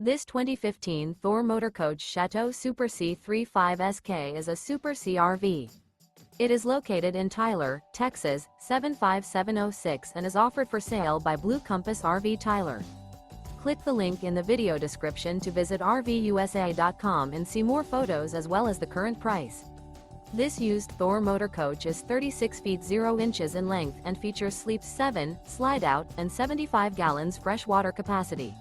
This 2015 Thor Motor Coach Chateau Super C35 SK is a Super C RV. It is located in Tyler, Texas, 75706 and is offered for sale by Blue Compass RV Tyler. Click the link in the video description to visit RVUSA.com and see more photos as well as the current price. This used Thor motor coach is 36 feet 0 inches in length and features sleeps 7, slide-out, and 75 gallons fresh water capacity.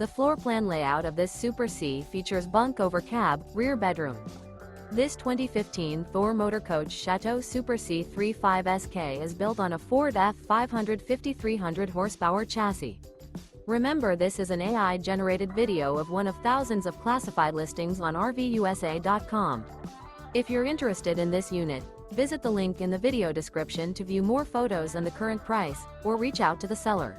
The floor plan layout of this Super C features bunk over cab, rear bedroom. This 2015 Thor Motor Coach Chateau Super C35 SK is built on a Ford F550 300 horsepower chassis. Remember, this is an AI-generated video of one of thousands of classified listings on RVUSA.com. If you're interested in this unit, visit the link in the video description to view more photos and the current price, or reach out to the seller.